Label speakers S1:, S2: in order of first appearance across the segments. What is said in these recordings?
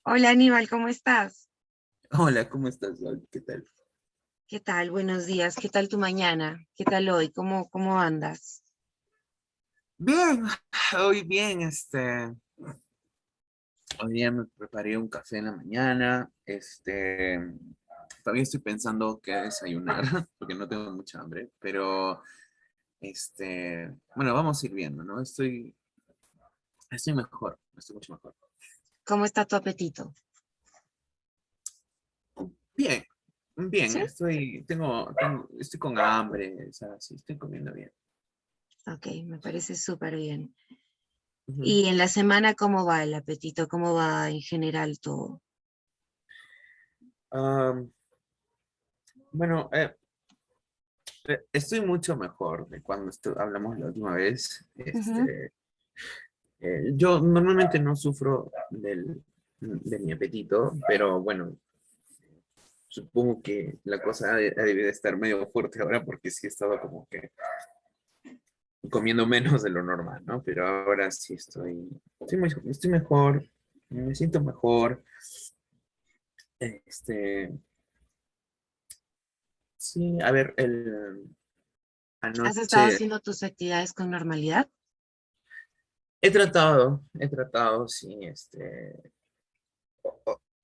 S1: Hola Aníbal, ¿cómo estás?
S2: Hola, ¿cómo estás, Sol? ¿Qué tal?
S1: ¿Qué tal? Buenos días. ¿Qué tal tu mañana? ¿Qué tal hoy? ¿Cómo andas?
S2: Bien, hoy bien, hoy día me preparé un café en la mañana, todavía estoy pensando qué desayunar, porque no tengo mucha hambre, pero, bueno, vamos a ir viendo, ¿no? Estoy mejor, estoy mucho mejor.
S1: ¿Cómo está tu apetito?
S2: Bien, bien,
S1: ¿Sí?
S2: estoy con hambre, o sea, sí, estoy comiendo bien.
S1: Ok, me parece súper bien.
S2: Ujú.
S1: ¿Y en la semana cómo va el apetito? ¿Cómo va en general todo?
S2: Am, bueno, estoy mucho mejor de cuando hablamos la última vez.
S1: Ujú.
S2: Yo normalmente no sufro de mi apetito, pero bueno, supongo que la cosa ha debido de estar medio fuerte ahora porque sí he estado como que comiendo menos de lo normal, ¿no? Pero ahora sí estoy mejor, me siento mejor. Este, sí, a ver,
S1: ¿Has estado
S2: anoche
S1: haciendo tus actividades con normalidad?
S2: he tratado, sí,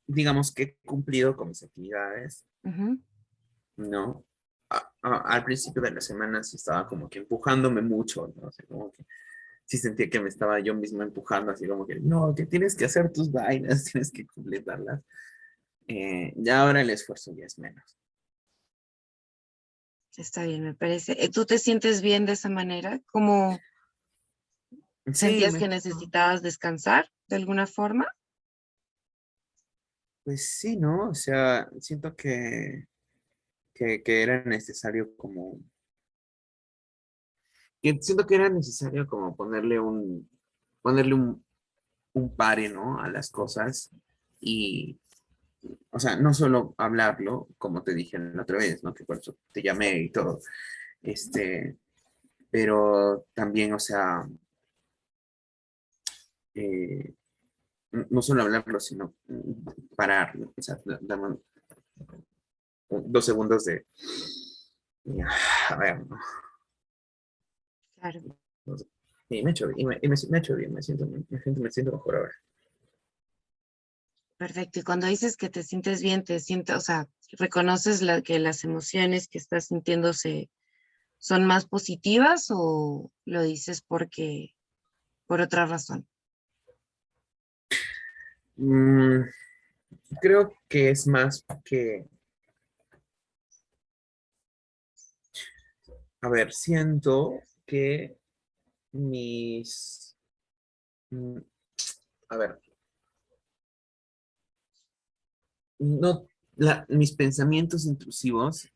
S2: digamos que he cumplido con mis actividades.
S1: Ujú.
S2: ¿No? Al principio de la semana sí estaba como que empujándome mucho, ¿no? O sea, como que sí sentía que me estaba yo mismo empujando, así como que, no, que tienes que hacer tus vainas, tienes que completarlas. Ya ahora el esfuerzo ya es menos.
S1: Está bien, me parece. ¿Tú te sientes bien de esa manera? ¿Cómo
S2: Sí,
S1: sentías que necesitabas descansar de alguna forma?
S2: pues sí, ¿no? O sea, siento que era necesario siento que era necesario como ponerle un pare, ¿no? A las cosas y, o sea, no solo hablarlo, como te dije la otra vez, ¿no? Que por eso te llamé y todo, este, pero también, o sea, eh, no solo hablarlo, sino pararlo, o sea, dame 2 segundos a ver, ¿no?
S1: Claro.
S2: Y me ha hecho, me ha hecho bien, me siento mejor ahora.
S1: Perfecto. Y cuando dices que te sientes bien, te sientes, o sea, reconoces que las emociones que estás sintiendo son más positivas o lo dices por otra razón.
S2: Mm, creo que es más que, a ver, siento que mis, mm, a ver, no, mis pensamientos intrusivos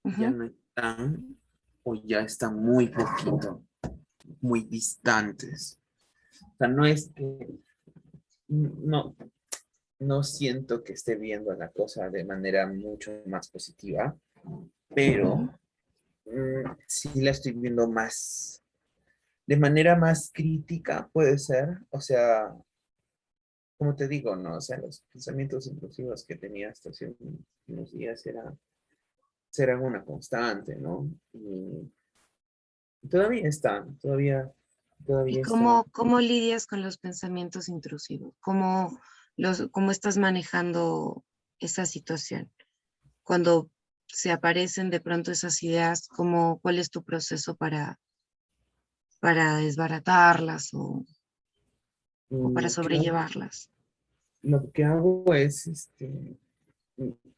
S2: ya
S1: Ujú.
S2: no están o ya están muy poquito, muy distantes. O sea, no es que, no, no siento que esté viendo la cosa de manera mucho más positiva,
S1: Ujú.
S2: pero sí la estoy viendo más, de manera más crítica, puede ser. O sea, como te digo, ¿no? O sea, los pensamientos intrusivos que tenía hasta hace unos días serán una constante, ¿no? Y todavía están,
S1: ¿Y
S2: todavía están.
S1: cómo lidias con los pensamientos intrusivos? ¿Cómo estás manejando esa situación? Cuando se aparecen de pronto esas ideas, ¿cuál es tu proceso para desbaratarlas o para
S2: Lo que hago,
S1: sobrellevarlas?
S2: lo que hago es,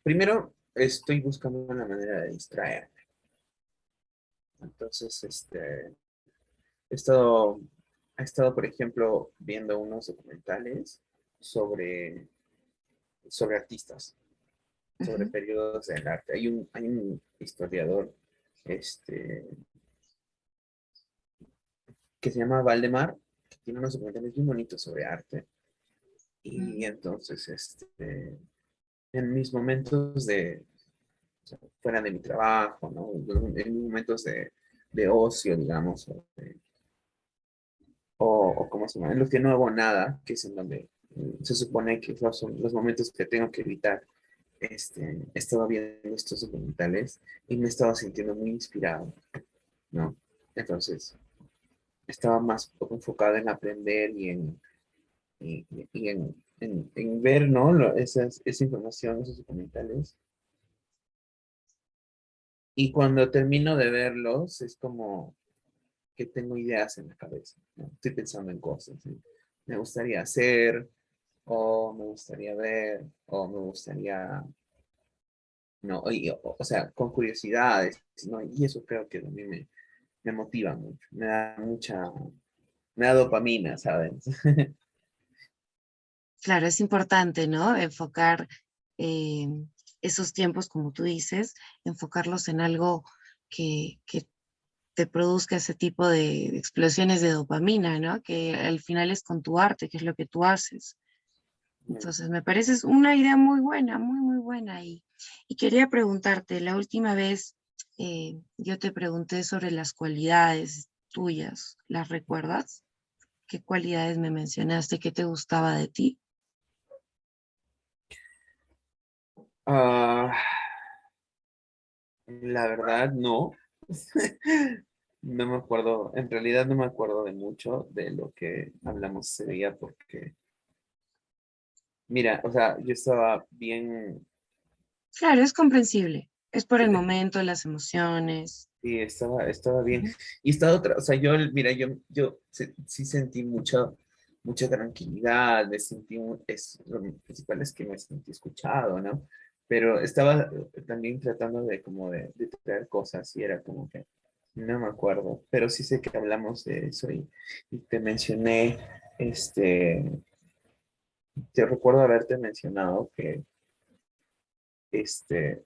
S2: primero estoy buscando una manera de distraerme. Entonces, he estado, he estado, por ejemplo, viendo unos documentales sobre, sobre artistas, sobre
S1: Ujú.
S2: periodos del arte. Hay un historiador, este, que se llama Valdemar, que tiene unos documentales muy bonitos sobre arte. Y
S1: Ujú.
S2: entonces, en mis momentos o sea, fuera de mi trabajo, ¿no? En mis momentos de ocio, digamos, o ¿cómo se llama? En los que no hago nada, que es en donde se supone que esos son los momentos que tengo que evitar. Estaba viendo estos documentales y me estaba sintiendo muy inspirado, ¿no? Entonces, estaba más enfocado en aprender y en ver, ¿no? Esa información, esos documentales. Y cuando termino de verlos, es como que tengo ideas en la cabeza, ¿no? Estoy pensando en cosas, ¿sí? Me gustaría hacer, o me gustaría ver, o me gustaría, no, o sea, con curiosidades, ¿no? Y eso creo que a mí me motiva mucho, me da dopamina, ¿sabes?
S1: Claro, es importante, ¿no? Enfocar eh, esos tiempos, como tú dices, enfocarlos en algo que te produzca ese tipo de explosiones de dopamina, ¿no? Que al final es con tu arte, que es lo que tú haces. Entonces, me parece es una idea muy buena, muy, muy buena. Y quería preguntarte, la última vez yo te pregunté sobre las cualidades tuyas, ¿las recuerdas? ¿Qué cualidades me mencionaste? ¿Qué te gustaba de ti?
S2: Ah, la verdad, no. No me acuerdo, en realidad no me acuerdo de mucho de lo que hablamos ese día porque, mira, o sea, yo estaba bien,
S1: Claro, es comprensible. Es por el momento, las emociones.
S2: sí, estaba bien.
S1: Ujú.
S2: Y esta otra, o sea, mira, yo sí sentí mucha tranquilidad, me sentí, lo principal es que me sentí escuchado, ¿no? Pero estaba también tratando de como de traer cosas y era como que no me acuerdo, pero sí sé que hablamos de eso y te mencioné, este, te recuerdo haberte mencionado que, este,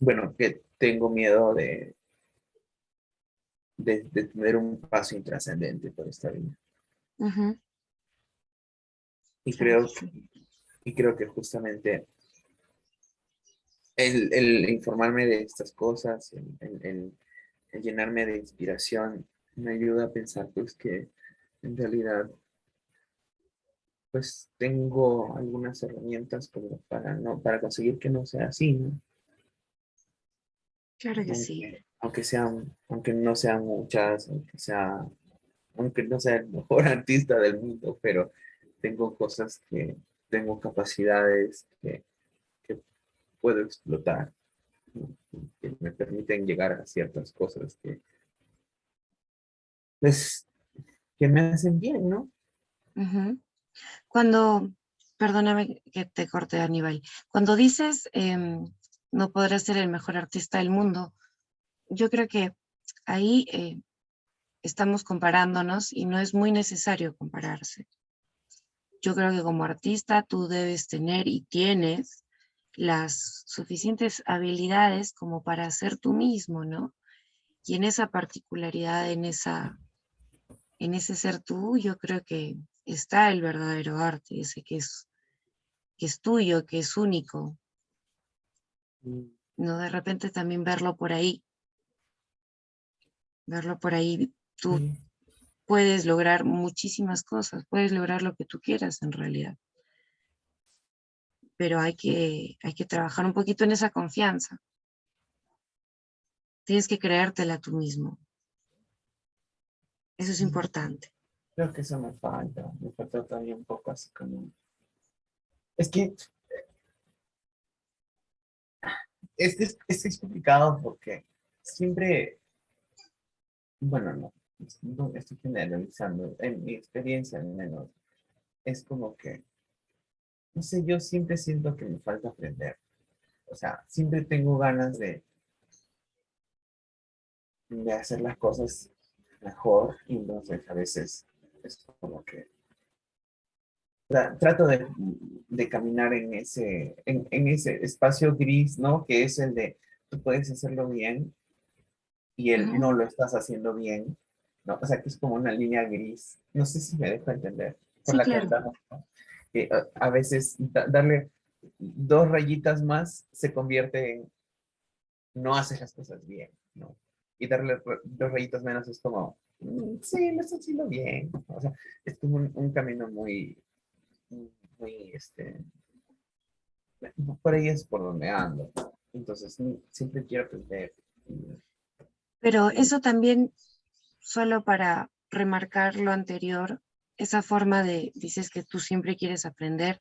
S2: bueno, que tengo miedo de tener un paso intrascendente por esta vida.
S1: Ujú.
S2: Y
S1: Claro que
S2: creo,
S1: sí.
S2: y creo que justamente el informarme de estas cosas, el llenarme de inspiración, me ayuda a pensar pues que en realidad pues tengo algunas herramientas como para conseguir que no sea así, ¿no?
S1: Claro que sí.
S2: Aunque no sean muchas, aunque no sea el mejor artista del mundo, pero tengo cosas tengo capacidades que puedo explotar, ¿no? Que me permiten llegar a ciertas cosas pues, que me hacen bien, ¿no?
S1: Ujú. Cuando, perdóname que te corte, Aníbal, cuando dices no podrás ser el mejor artista del mundo, yo creo que ahí estamos comparándonos y no es muy necesario compararse. Yo creo que como artista tú debes tener y tienes las suficientes habilidades como para ser tú mismo, ¿no? Y en esa particularidad, en ese ser tú, yo creo que está el verdadero arte, ese que es tuyo, que es único,
S2: Mm,
S1: ¿no? De repente también verlo por ahí, tú
S2: sí.
S1: puedes lograr muchísimas cosas, puedes lograr lo que tú quieras en realidad, pero hay que trabajar un poquito en esa confianza. Tienes que creértela tú mismo. Eso es
S2: Sí,
S1: importante.
S2: creo que eso me falta todavía un poco así como... Es que es complicado porque siempre, bueno, no estoy generalizando, en mi experiencia al menos, es como que, no sé, yo siempre siento que me falta aprender. O sea, siempre tengo ganas de hacer las cosas mejor y entonces a veces es como que trato de caminar en ese espacio gris, ¿no? Que es el de tú puedes hacerlo bien y él
S1: Ujú.
S2: no lo estás haciendo bien, ¿no? O sea, que es como una línea gris. No sé si me dejo entender, por
S1: Sí,
S2: la que
S1: claro.
S2: andamos, ¿no? Que a veces darle dos rayitas más se convierte en no haces las cosas bien, ¿no? Y darle dos rayitas menos es como, sí, lo estás haciendo bien. O sea, es como un camino muy, muy, por ahí es por donde ando. Entonces, siempre quiero aprender.
S1: Pero
S2: Y,
S1: eso también, solo para remarcar lo anterior, esa forma de, dices que tú siempre quieres aprender,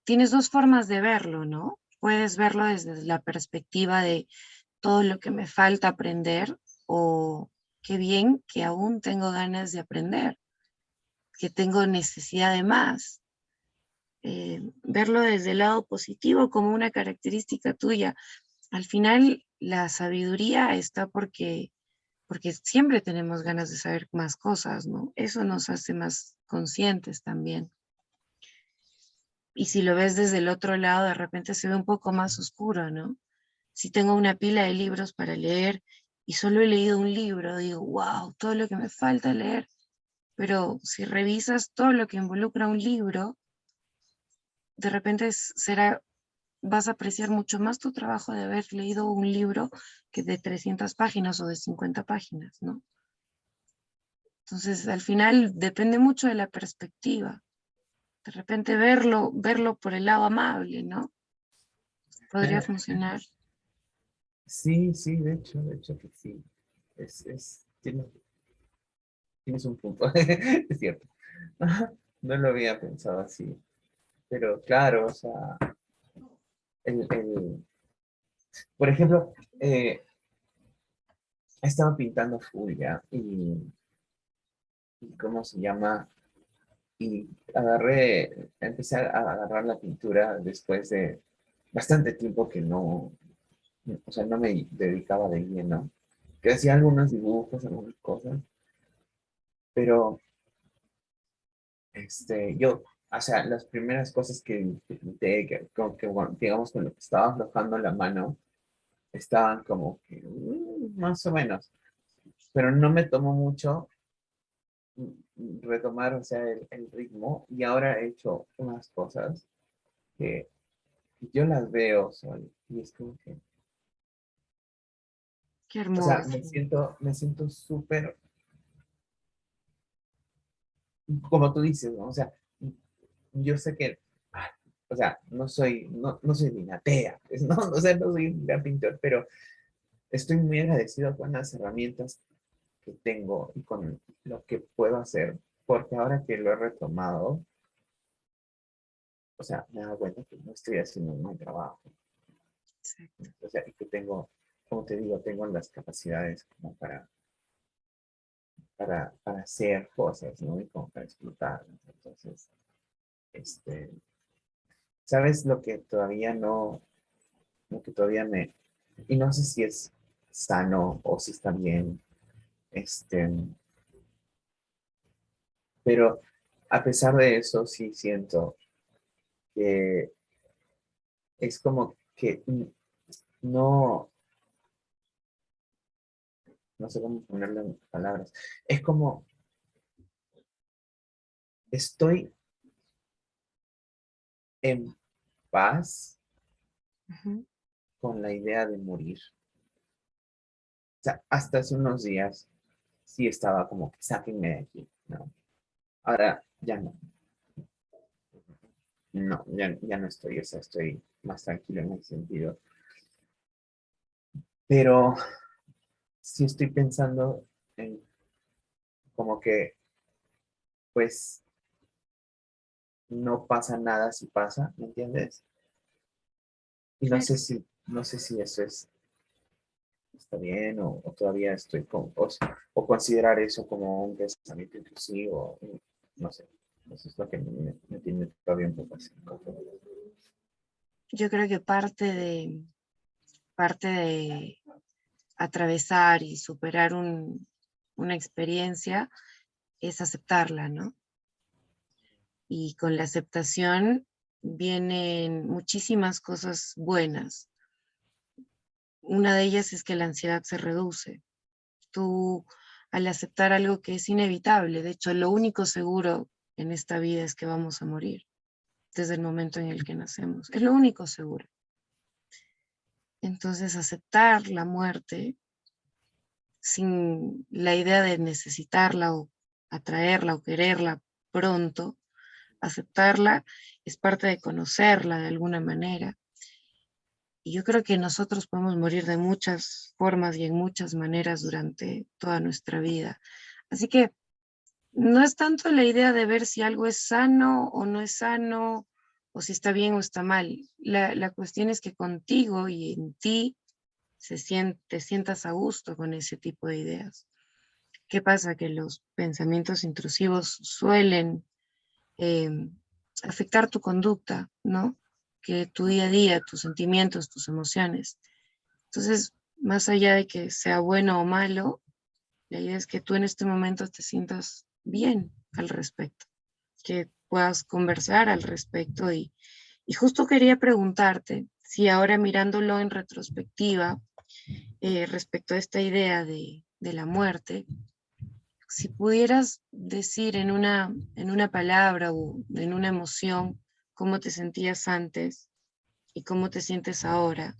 S1: tienes dos formas de verlo, ¿no? Puedes verlo desde la perspectiva de todo lo que me falta aprender o qué bien que aún tengo ganas de aprender, que tengo necesidad de más. Verlo desde el lado positivo como una característica tuya. Al final, la sabiduría está porque siempre tenemos ganas de saber más cosas, ¿no? Eso nos hace más conscientes también. Y si lo ves desde el otro lado, de repente se ve un poco más oscuro, ¿no? Si tengo una pila de libros para leer y solo he leído un libro, digo, wow, todo lo que me falta leer. Pero si revisas todo lo que involucra un libro, de repente vas a apreciar mucho más tu trabajo de haber leído un libro que de 300 páginas o de 50 páginas, ¿no? Entonces, al final depende mucho de la perspectiva. De repente verlo por el lado amable, ¿no? Podría funcionar.
S2: sí, sí, de hecho que sí. Tienes un punto, es cierto. No lo había pensado así. Pero claro, o sea, por ejemplo, estaba pintando full ya y ¿cómo se llama? Y empecé a agarrar la pintura después de bastante tiempo que no, o sea, no me dedicaba de lleno, que hacía algunos dibujos, algunas cosas, pero yo, o sea, las primeras cosas que pinté, como que, bueno, digamos, con lo que estaba aflojando la mano, estaban como que más o menos, pero no me tomó mucho retomar, o sea, el ritmo y ahora he hecho unas cosas que yo las veo Sol, y es como que,
S1: Qué
S2: o sea,
S1: hermoso.
S2: me siento súper, como tú dices, ¿no? O sea, yo sé que, ah, o sea, no soy Minatea, pues, ¿no? O sea, no soy un gran pintor, pero estoy muy agradecido con las herramientas que tengo y con lo que puedo hacer, porque ahora que lo he retomado, o sea, me he dado cuenta que no estoy haciendo un buen trabajo.
S1: Exacto.
S2: O sea, y que tengo, como te digo, tengo las capacidades como para hacer cosas, ¿no? Y como para explotarlas. Entonces, este, ¿sabes lo que todavía no, lo que todavía me, y no sé si es sano o si está bien, este, pero a pesar de eso, sí siento que es como que no, no sé cómo ponerlo en palabras, es como estoy en paz
S1: Ujú.
S2: con la idea de morir. O sea, hasta hace unos días sí estaba como que sáquenme de aquí, ¿no? Ahora ya no. No, ya no estoy, o sea, estoy más tranquilo en ese sentido. Pero sí estoy pensando en como que, pues, no pasa nada si pasa, ¿me entiendes? Y
S1: Claro.
S2: no sé si eso está bien o todavía estoy o considerar eso como un pensamiento intrusivo, no sé. Eso es lo que me tiene todavía un poco así.
S1: Yo creo que parte de atravesar y superar una experiencia es aceptarla, ¿no? Y con la aceptación vienen muchísimas cosas buenas. Una de ellas es que la ansiedad se reduce. Tú, al aceptar algo que es inevitable, de hecho, lo único seguro en esta vida es que vamos a morir desde el momento en el que nacemos. Es lo único seguro. Entonces, aceptar la muerte sin la idea de necesitarla o atraerla o quererla pronto, aceptarla es parte de conocerla de alguna manera. Y yo creo que nosotros podemos morir de muchas formas y en muchas maneras durante toda nuestra vida. Así que no es tanto la idea de ver si algo es sano o no es sano, o si está bien o está mal. La cuestión es que contigo y en ti te sientas a gusto con ese tipo de ideas. ¿Qué pasa? Que los pensamientos intrusivos suelen eh, afectar tu conducta, ¿no? Que tu día a día, tus sentimientos, tus emociones. Entonces, más allá de que sea bueno o malo, la idea es que tú en este momento te sientas bien al respecto, que puedas conversar al respecto y justo quería preguntarte si ahora mirándolo en retrospectiva, respecto a esta idea de la muerte, si pudieras decir en una palabra o en una emoción cómo te sentías antes y cómo te sientes ahora,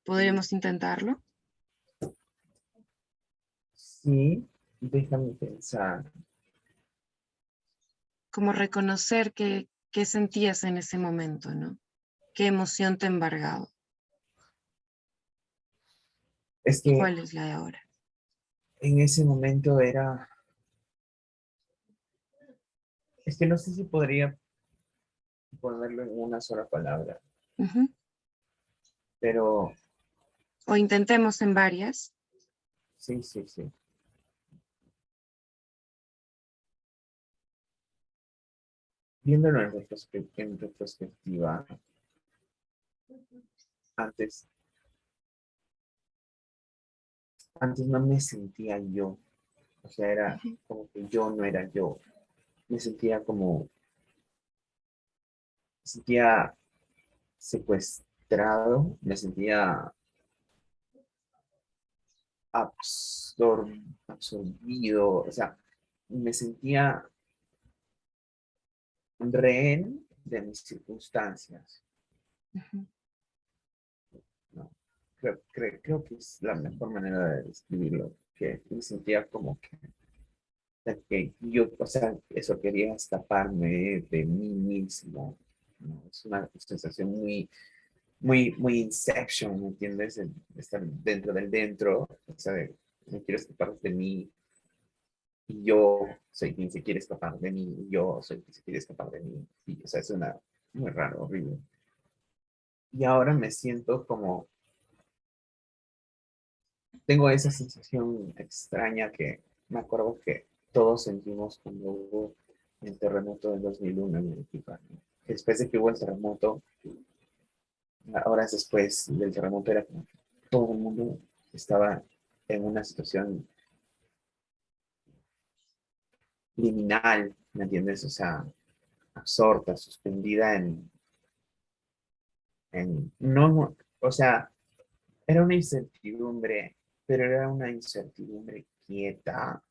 S1: ¿podríamos intentarlo?
S2: Sí, déjame pensar.
S1: Como reconocer qué sentías en ese momento, ¿no? ¿Qué emoción te embargaba?
S2: Es
S1: ¿Y
S2: que
S1: cuál es la de ahora?
S2: en ese momento era, es que no sé si podría ponerlo en una sola palabra,
S1: Ujú.
S2: pero
S1: O intentemos en varias.
S2: sí, sí, sí. Viéndolo en retrospectiva, antes, antes no me sentía yo, o sea, era
S1: Ujú,
S2: como que yo no era yo, me sentía como, me sentía secuestrado, me sentía absorbido, o sea, me sentía rehén de mis circunstancias,
S1: ujú.
S2: ¿no? Creo que es la mejor manera de describirlo, que me sentía como que yo, o sea, eso quería escaparme de mí mismo, ¿no? Es una sensación muy Inception, ¿me entiendes? Estar dentro del dentro, o sea, me quiero escapar de mí y yo soy quien se quiere escapar de mí y yo soy quien se quiere escapar de mí. Y, o sea, es una muy raro, horrible. Y ahora me siento como, tengo esa sensación extraña que me acuerdo que todos sentimos cuando hubo el terremoto del 2001 en Arequipa, ¿no? Después de que hubo el terremoto, horas después del terremoto era como que todo el mundo estaba en una situación liminal, ¿me entiendes? O sea, absorta, suspendida no, o sea, era una incertidumbre, pero era una incertidumbre quieta.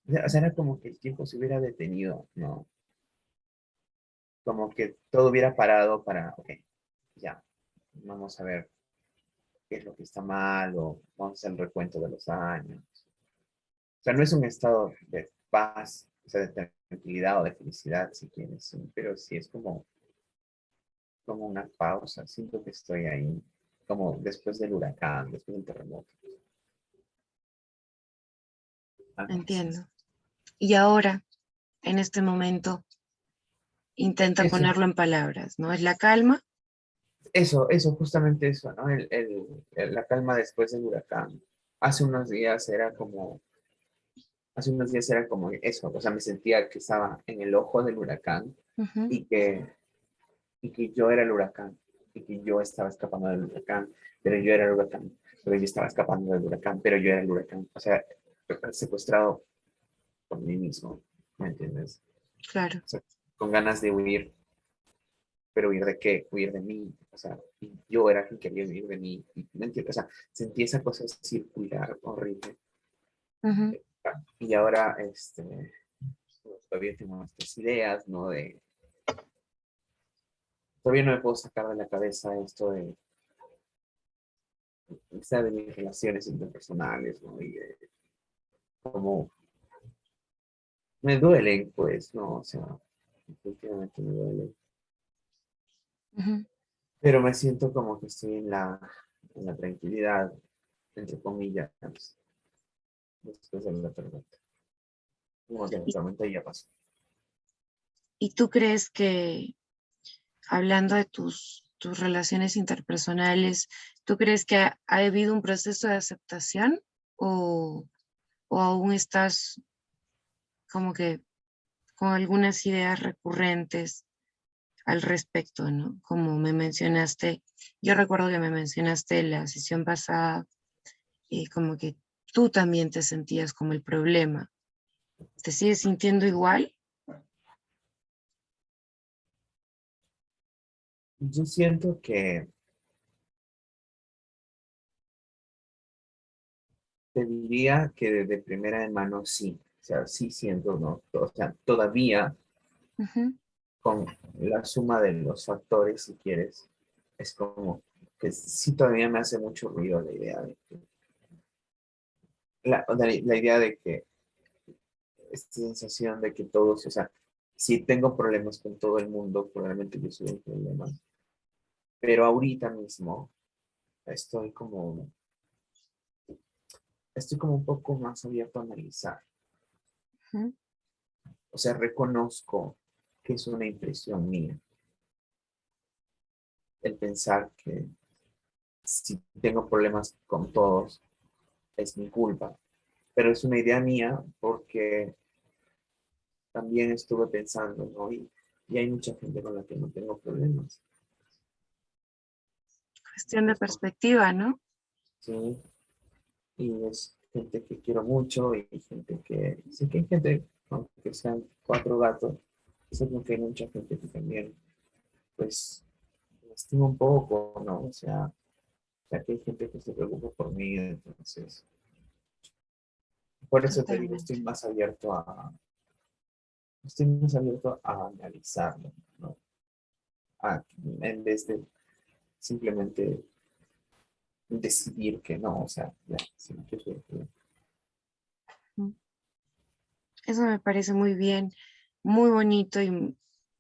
S2: O sea, era como que el tiempo se hubiera detenido, ¿no? Como que todo hubiera parado para, ok, ya, vamos a ver qué es lo que está mal o vamos a hacer el recuento de los años. O sea, no es un estado de paz, o sea, de tranquilidad o de felicidad, si quieres, sí, pero sí es como una pausa. Siento que estoy ahí, como después del huracán, después del terremoto. Algo así.
S1: Entiendo. Y ahora, en este momento, intenta
S2: Eso,
S1: ponerlo en palabras, ¿no? Es la calma.
S2: justamente eso, ¿no? La calma después del huracán. Hace unos días era como, hace unos días era como eso, o sea, me sentía que estaba en el ojo del huracán
S1: Ujú,
S2: y que yo era el huracán y que yo estaba escapando del huracán, pero yo era el huracán, pero yo estaba escapando del huracán, pero yo era el huracán. O sea, secuestrado por mí mismo, ¿me entiendes?
S1: claro.
S2: O sea, con ganas de huir, pero huir de qué, huir de mí. O sea, y yo era quien quería huir de mí. ¿Me entiendes? O sea, sentí esa cosa circular horrible.
S1: Ujú.
S2: Y ahora, todavía tengo estas ideas, ¿no? Todavía no me puedo sacar de la cabeza esto de mis relaciones interpersonales, ¿no? Y de cómo me duelen, pues, no, o sea, efectivamente me duelen.
S1: Ujú.
S2: Pero me siento como que estoy en la tranquilidad, entre comillas, después de la tormenta. Como que la
S1: ¿Y,
S2: tormenta ya pasó.
S1: y tú crees que, hablando de tus relaciones interpersonales, tú crees que ha habido un proceso de aceptación o, o aún estás como que con algunas ideas recurrentes al respecto, ¿no? Como me mencionaste, yo recuerdo que me mencionaste en la sesión pasada, como que tú también te sentías como el problema. ¿Te sigues sintiendo igual?
S2: Yo siento que te diría que de primera de mano sí. O sea, sí siento, ¿no? O sea, todavía
S1: Ujú.
S2: con la suma de los factores, si quieres, es como que sí todavía me hace mucho ruido la idea de que, la idea de que esta sensación de que todos, o sea, si tengo problemas con todo el mundo, probablemente yo soy el problema. Pero ahorita mismo estoy como, estoy como un poco más abierto a analizar.
S1: Ujú.
S2: O sea, reconozco que es una impresión mía el pensar que si tengo problemas con todos, es mi culpa. Pero es una idea mía porque también estuve pensando, ¿no? Y hay mucha gente con la que no tengo problemas.
S1: Cuestión de
S2: Es como,
S1: perspectiva, ¿no?
S2: sí, y es gente que quiero mucho y gente que, sí que hay gente, aunque sean cuatro gatos, sé que hay mucha gente que también, pues, me estima un poco, ¿no? O sea, que hay gente que se preocupa por mí, entonces, por eso te digo,
S1: Totalmente.
S2: estoy más abierto a analizarlo, ¿no? En vez de simplemente decidir que no, o sea, ya, sí,
S1: Ujú. Eso me parece muy bien, muy bonito y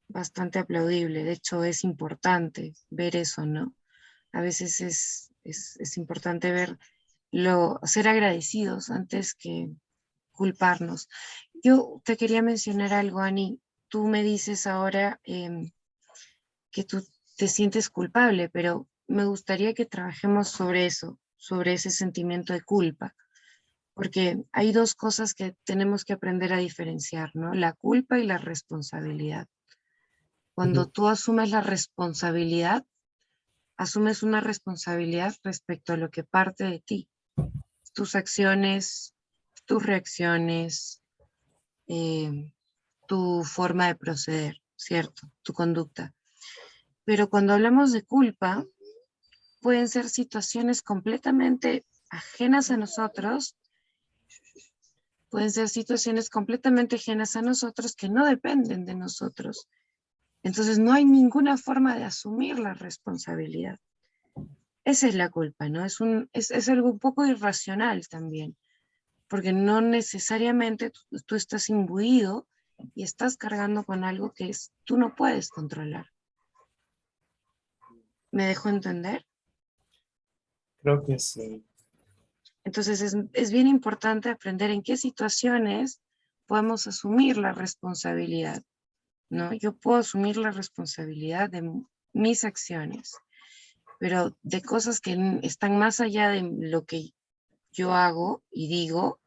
S1: bastante aplaudible. De hecho, es importante ver eso, ¿no? A veces es importante ser agradecidos antes que culparnos. Yo te quería mencionar algo, Ani. Tú me dices ahora que tú te sientes culpable, pero me gustaría que trabajemos sobre eso, sobre ese sentimiento de culpa, porque hay dos cosas que tenemos que aprender a diferenciar, ¿no? La culpa y la responsabilidad. Cuando
S2: Ujú.
S1: tú asumes la responsabilidad, asumes una responsabilidad respecto a lo que parte de ti, tus acciones, tus reacciones, eh, tu forma de proceder, ¿cierto? Tu conducta. Pero cuando hablamos de culpa, pueden ser situaciones completamente ajenas a nosotros, pueden ser situaciones completamente ajenas a nosotros que no dependen de nosotros. Entonces no hay ninguna forma de asumir la responsabilidad. Esa es la culpa, ¿no? Es algo un poco irracional también, porque no necesariamente tú estás imbuido y estás cargando con algo tú no puedes controlar. ¿Me dejo entender?
S2: Creo que sí.
S1: Entonces es bien importante aprender en qué situaciones podemos asumir la responsabilidad, ¿no? Yo puedo asumir la responsabilidad de mis acciones, pero de cosas que están más allá de lo que yo hago y digo,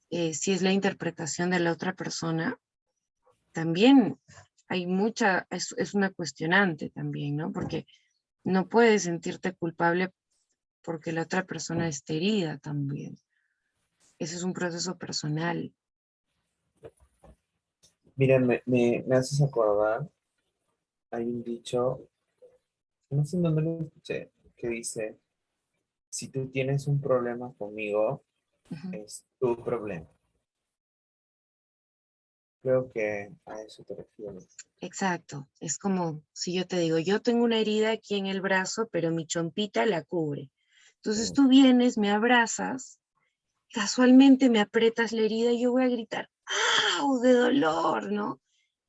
S1: si es la interpretación de la otra persona, también es una cuestionante también, ¿no? Porque no puedes sentirte culpable porque la otra persona esté herida también. Ese es un proceso personal.
S2: Mira, me haces acordar, hay un dicho, no sé en dónde lo escuché, que dice, si tú tienes un problema conmigo,
S1: Ujú.
S2: es tu problema. Creo que a eso te refieres.
S1: Exacto. Es como si yo te digo, yo tengo una herida aquí en el brazo, pero mi chompita la cubre. Entonces
S2: Mm,
S1: tú vienes, me abrazas, casualmente me aprietas la herida y yo voy a gritar, wow, de dolor, ¿no?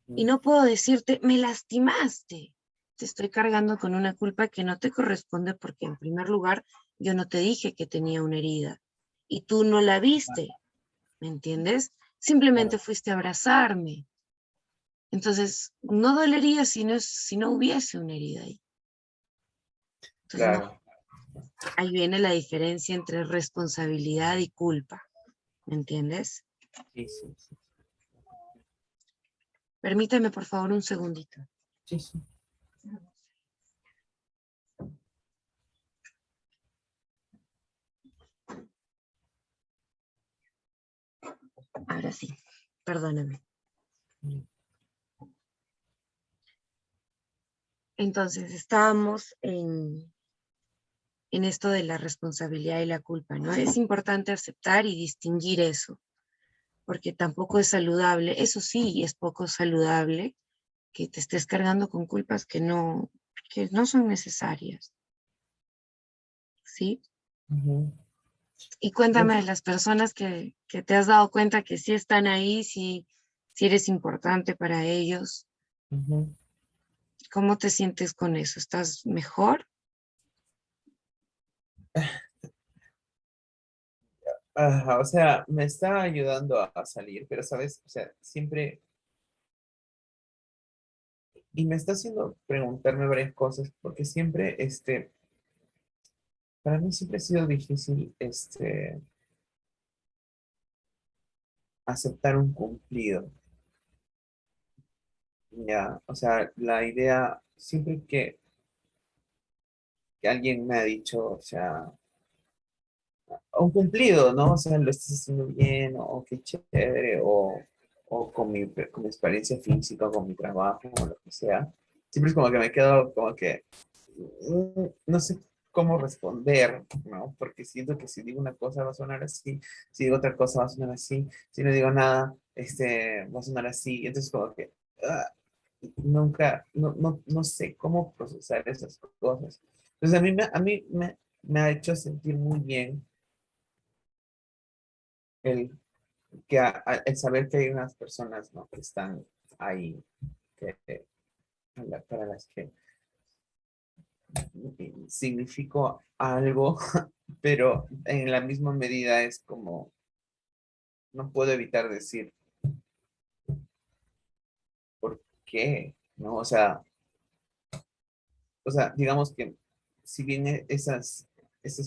S1: Y no puedo decirte, me lastimaste. Te estoy cargando con una culpa que no te corresponde porque en primer lugar yo no te dije que tenía una herida y tú no la viste, ¿me entiendes? Simplemente
S2: Claro,
S1: fuiste a abrazarme. Entonces, no dolería si no hubiese una herida ahí. Entonces, no,
S2: claro.
S1: ahí viene la diferencia entre responsabilidad y culpa, ¿me entiendes?
S2: Sí, sí, sí.
S1: Permíteme, por favor, un segundito.
S2: Sí, sí.
S1: Ahora sí, perdóname. Entonces, estábamos en esto de la responsabilidad y la culpa, ¿no? Es importante aceptar y distinguir eso, porque tampoco es saludable, eso sí, es poco saludable que te estés cargando con culpas que no son necesarias, ¿sí?
S2: Ujú.
S1: Y cuéntame de
S2: Uf,
S1: las personas que te has dado cuenta que sí están ahí, sí eres importante para ellos.
S2: ujú.
S1: ¿Cómo te sientes con eso? ¿Estás mejor?
S2: Ajá, o sea, me está ayudando a salir, pero sabes, o sea, siempre, y me está haciendo preguntarme varias cosas, porque siempre, para mí siempre ha sido difícil, aceptar un cumplido, ya, o sea, la idea, siempre que alguien me ha dicho, o sea, un cumplido, ¿no? O sea, lo estás haciendo bien, o qué chévere, o con mi experiencia física, o con mi trabajo, o lo que sea. Siempre es como que me quedo como que no sé cómo responder, ¿no? Porque siento que si digo una cosa va a sonar así, si digo otra cosa va a sonar así, si no digo nada, va a sonar así. Entonces como que nunca, no sé cómo procesar esas cosas. Entonces me ha hecho sentir muy bien el, el saber que hay unas personas, ¿no? Que están ahí, que, para las que significó algo, pero en la misma medida es como, no puedo evitar decir, ¿por qué? ¿No? Digamos que si bien esas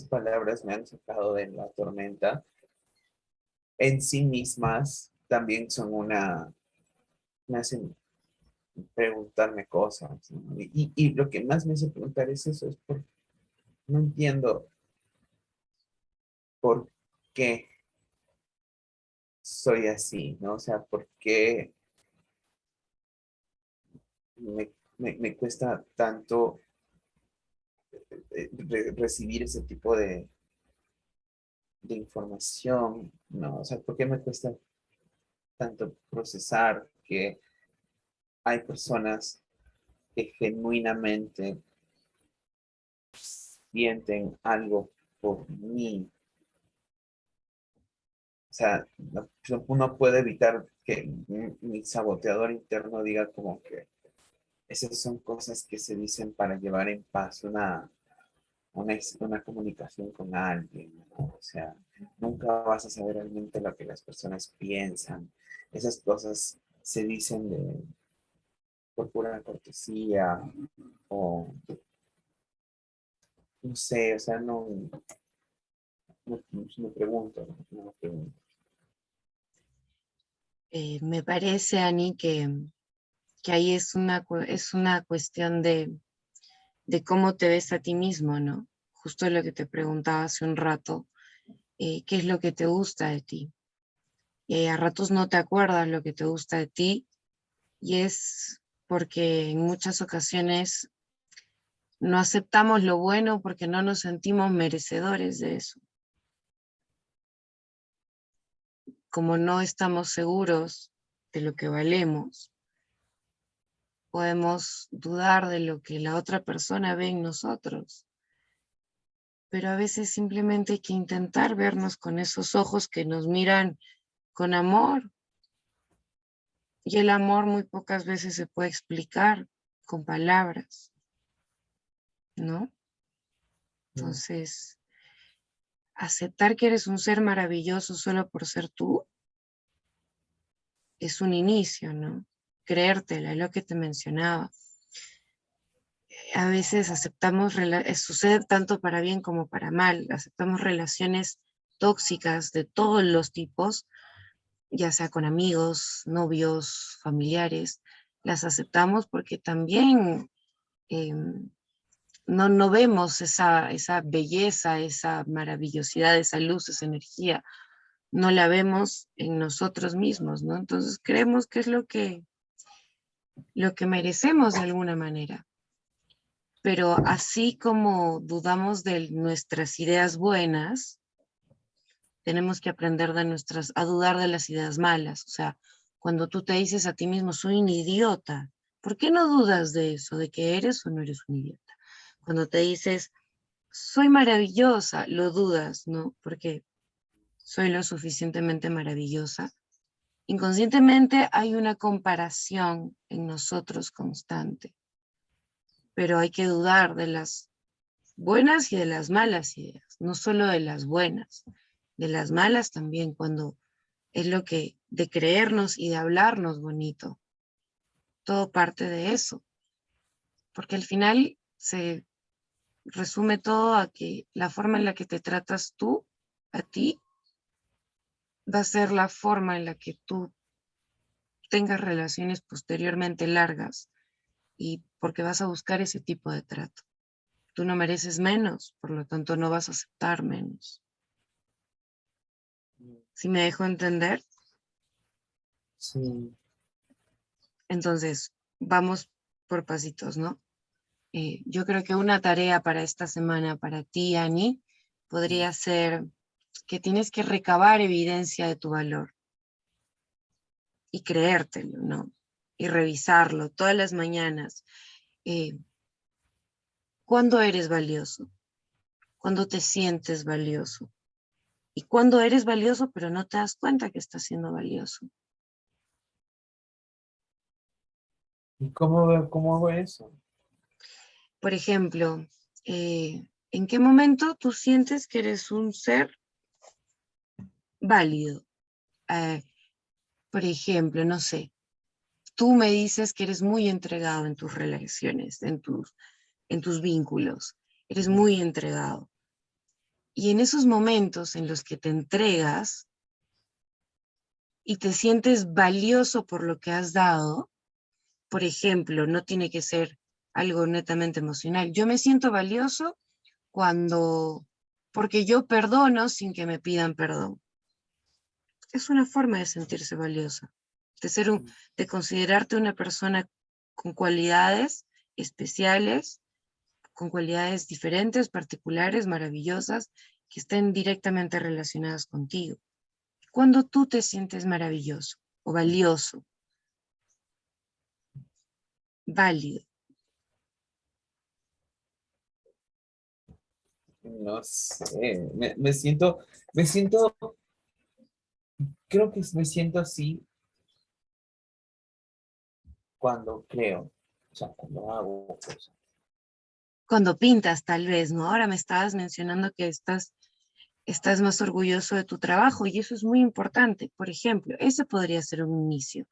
S2: palabras me han sacado de la tormenta, en sí mismas también son me hacen preguntarme cosas, ¿no? Y lo que más me hace preguntar es eso, es por, no entiendo por qué soy así, ¿no? O sea, por qué me cuesta tanto recibir ese tipo de información, ¿no? O sea, ¿por qué me cuesta tanto procesar que hay personas que genuinamente sienten algo por mí? O sea, uno puede evitar que mi saboteador interno diga como que esas son cosas que se dicen para llevar en paz una comunicación con alguien, ¿no? O sea, nunca vas a saber realmente lo que las personas piensan. Esas cosas se dicen por pura cortesía o no sé, o sea, no me pregunto, no me pregunto.
S1: Me parece, Ani, que ahí es una cuestión de cómo te ves a ti mismo, ¿no? Justo lo que te preguntaba hace un rato, ¿qué es lo que te gusta de ti? A ratos no te acuerdas lo que te gusta de ti y es porque en muchas ocasiones no aceptamos lo bueno porque no nos sentimos merecedores de eso. Como no estamos seguros de lo que valemos, podemos dudar de lo que la otra persona ve en nosotros, pero a veces simplemente hay que intentar vernos con esos ojos que nos miran con amor, Y el amor muy pocas veces se puede explicar con palabras, ¿no?
S2: Mm.
S1: Entonces, aceptar que eres un ser maravilloso solo por ser tú es un inicio, ¿no? Creértela, es lo que te mencionaba. A veces aceptamos, sucede tanto para bien como para mal, aceptamos relaciones tóxicas de todos los tipos, ya sea con amigos, novios, familiares, las aceptamos porque también eh, no vemos esa belleza, esa maravillosidad, esa luz, esa energía, no la vemos en nosotros mismos, ¿no? Entonces creemos que es lo que merecemos de alguna manera. Pero así como dudamos de nuestras ideas buenas, tenemos que aprender a dudar de las ideas malas. O sea, cuando tú te dices a ti mismo, soy un idiota, ¿por qué no dudas de eso, de que eres o no eres un idiota? Cuando te dices, soy maravillosa, lo dudas, ¿no? Porque soy lo suficientemente maravillosa. Inconscientemente hay una comparación en nosotros constante, pero hay que dudar de las buenas y de las malas ideas, no solo de las buenas, de las malas también, cuando es lo que, de creernos y de hablarnos bonito, todo parte de eso, porque al final se resume todo a que la forma en la que te tratas tú, a ti, va a ser la forma en la que tú tengas relaciones posteriormente largas y porque vas a buscar ese tipo de trato. Tú no mereces menos, por lo tanto no vas a aceptar menos. ¿Sí me dejo entender?
S2: Sí.
S1: Entonces, vamos por pasitos, ¿no? Yo creo que una tarea para esta semana para ti, Ani, podría ser que tienes que recabar evidencia de tu valor y creértelo, ¿no? Y revisarlo todas las mañanas. Eh, ¿Cuándo eres valioso? ¿Cuándo te sientes valioso? ¿Y cuándo eres valioso pero no te das cuenta que estás siendo valioso?
S2: ¿Y cómo hago eso?
S1: Por ejemplo, ¿en qué momento tú sientes que eres un ser válido? Eh, por ejemplo, no sé, tú me dices que eres muy entregado en tus relaciones, en tus vínculos, eres
S2: Ujú.
S1: muy entregado. Y en esos momentos en los que te entregas y te sientes valioso por lo que has dado, por ejemplo, no tiene que ser algo netamente emocional. Yo me siento valioso porque yo perdono sin que me pidan perdón. Es una forma de sentirse valiosa, de considerarte una persona con cualidades especiales, con cualidades diferentes, particulares, maravillosas, que estén directamente relacionadas contigo. Cuando tú te sientes maravilloso o valioso, válido,
S2: No sé, me siento, creo que me siento así cuando creo, o sea, cuando hago cosas.
S1: cuando pintas tal vez, ¿no? Ahora me estabas mencionando que estás más orgulloso de tu trabajo y eso es muy importante. Por ejemplo, ese podría ser un inicio.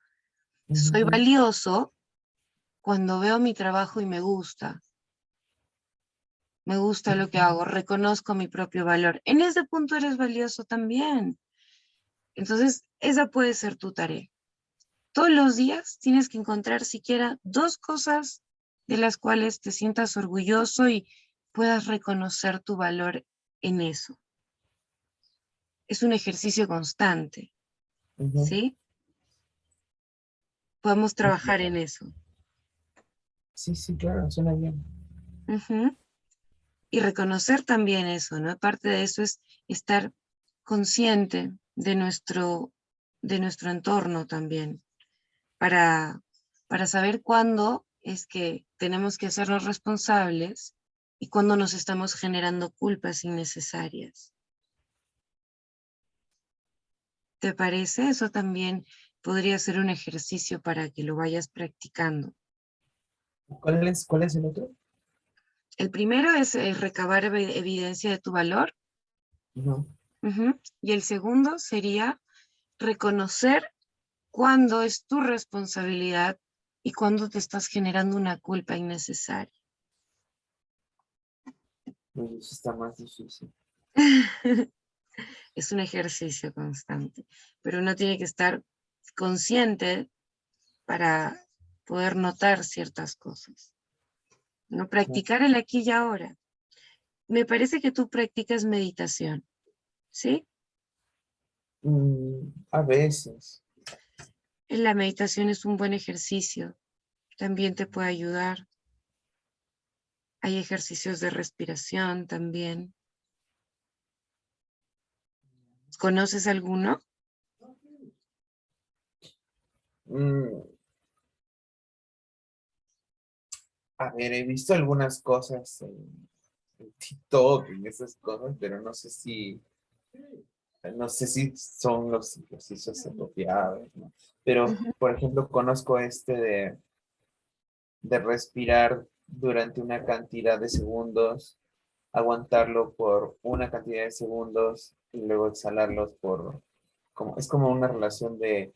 S1: Soy
S2: Ujú.
S1: valioso cuando veo mi trabajo y me gusta lo que hago, reconozco mi propio valor. En ese punto eres valioso también. Entonces, esa puede ser tu tarea. Todos los días tienes que encontrar siquiera dos cosas de las cuales te sientas orgulloso y puedas reconocer tu valor en eso. Es un ejercicio constante,
S2: Ujú.
S1: ¿sí? Podemos trabajar en
S2: Entiendo.
S1: eso.
S2: Sí, sí, claro, suena bien.
S1: Ujú. Y reconocer también eso, ¿no? Parte de eso es estar consciente de nuestro entorno también, para, para saber cuándo es que tenemos que hacernos responsables y cuándo nos estamos generando culpas innecesarias. ¿Te parece? Eso también podría ser un ejercicio para que lo vayas practicando.
S2: Cuál es el otro?
S1: El primero es recabar evidencia de tu valor.
S2: No.
S1: Ujú. Y el segundo sería reconocer cuándo es tu responsabilidad y cuándo te estás generando una culpa innecesaria.
S2: Uy, eso está más difícil.
S1: Es un ejercicio constante, pero uno tiene que estar consciente para poder notar ciertas cosas. No
S2: Claro.
S1: practicar el aquí y ahora. Me parece que tú practicas meditación, ¿sí?
S2: A veces.
S1: La meditación es un buen ejercicio, también te puede ayudar. Hay ejercicios de respiración también. ¿Conoces alguno?
S2: Mm, a ver, he visto algunas cosas en TikTok, en esas cosas, pero no sé si son los ejercicios apropiados, ¿no? Pero,
S1: Ujú.
S2: por ejemplo, conozco este de respirar durante una cantidad de segundos, aguantarlo por una cantidad de segundos y luego exhalarlos es como una relación de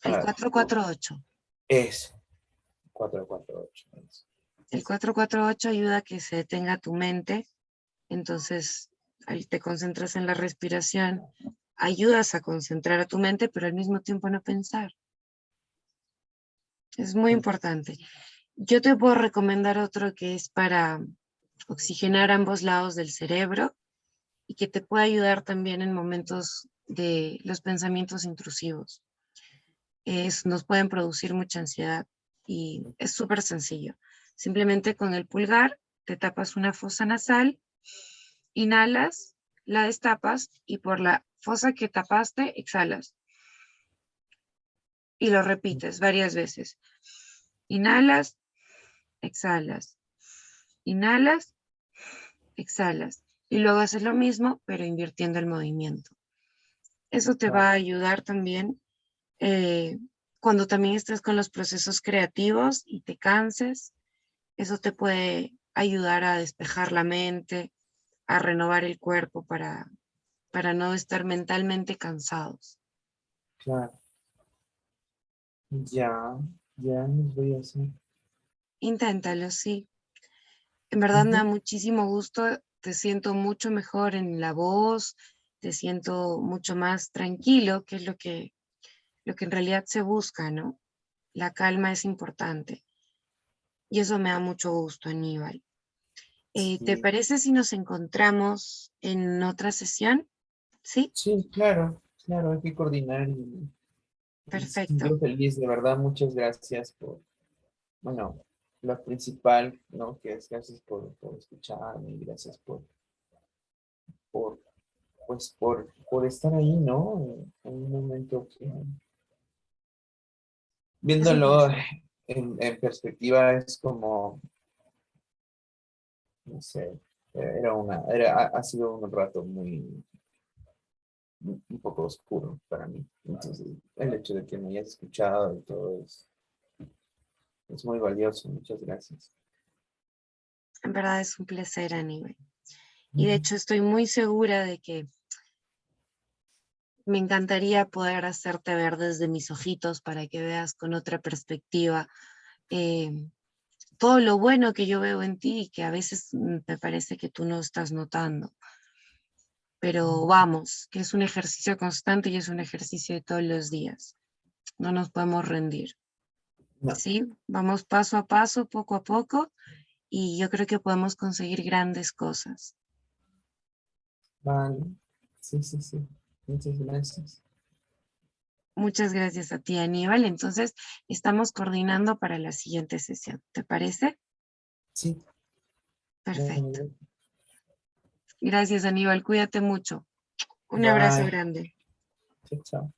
S1: El
S2: ah,
S1: 448.
S2: eso, 4-4-8. Eso.
S1: El 448 ayuda a que se detenga tu mente, entonces ahí te concentras en la respiración, ayudas a concentrar a tu mente, pero al mismo tiempo no pensar. Es muy importante. Yo te puedo recomendar otro que es para oxigenar ambos lados del cerebro y que te puede ayudar también en momentos de los pensamientos intrusivos. Nos pueden producir mucha ansiedad y es súper sencillo. Simplemente con el pulgar te tapas una fosa nasal, inhalas, la destapas y por la fosa que tapaste exhalas y lo repites varias veces. Inhalas, exhalas, inhalas, exhalas y luego haces lo mismo pero invirtiendo el movimiento. Eso te va a ayudar también eh, cuando también estés con los procesos creativos y te canses. Eso te puede ayudar a despejar la mente, a renovar el cuerpo para no estar mentalmente cansados.
S2: Claro, ya, ya los voy a hacer.
S1: Inténtalo, sí. En verdad me da
S2: Ujú.
S1: muchísimo gusto, te siento mucho mejor en la voz, te siento mucho más tranquilo, que es lo que en realidad se busca, ¿no? La calma es importante y eso me da mucho gusto, Aníbal. ¿Te
S2: Sí,
S1: parece si nos encontramos en otra sesión? Sí,
S2: sí, claro, claro, hay que coordinar y sí,
S1: perfecto.
S2: yo feliz, de verdad, muchas gracias bueno, lo principal, ¿no? Que es gracias por escucharme y gracias por, por estar ahí, ¿no? En un momento que,
S1: Es un
S2: viéndolo
S1: placer.
S2: en perspectiva, es como, no sé, ha sido un rato un poco oscuro para mí. Entonces, el hecho de que me hayas escuchado y todo es muy valioso. Muchas gracias.
S1: En verdad es un placer, Aníbal. Y de hecho estoy muy segura de que me encantaría poder hacerte ver desde mis ojitos para que veas con otra perspectiva eh, todo lo bueno que yo veo en ti y que a veces me parece que tú no estás notando. Pero vamos, que es un ejercicio constante y es un ejercicio de todos los días. No nos podemos rendir.
S2: No,
S1: ¿Sí? Vamos paso a paso, poco a poco, y yo creo que podemos conseguir grandes cosas.
S2: vale. Sí, sí, sí. Muchas gracias.
S1: Muchas gracias a ti, Aníbal. Entonces, estamos coordinando para la siguiente sesión. ¿Te parece?
S2: Sí,
S1: Perfecto.
S2: bueno,
S1: Gracias, Aníbal. Cuídate mucho. Un abrazo
S2: bye.
S1: grande.
S2: Chao, chao.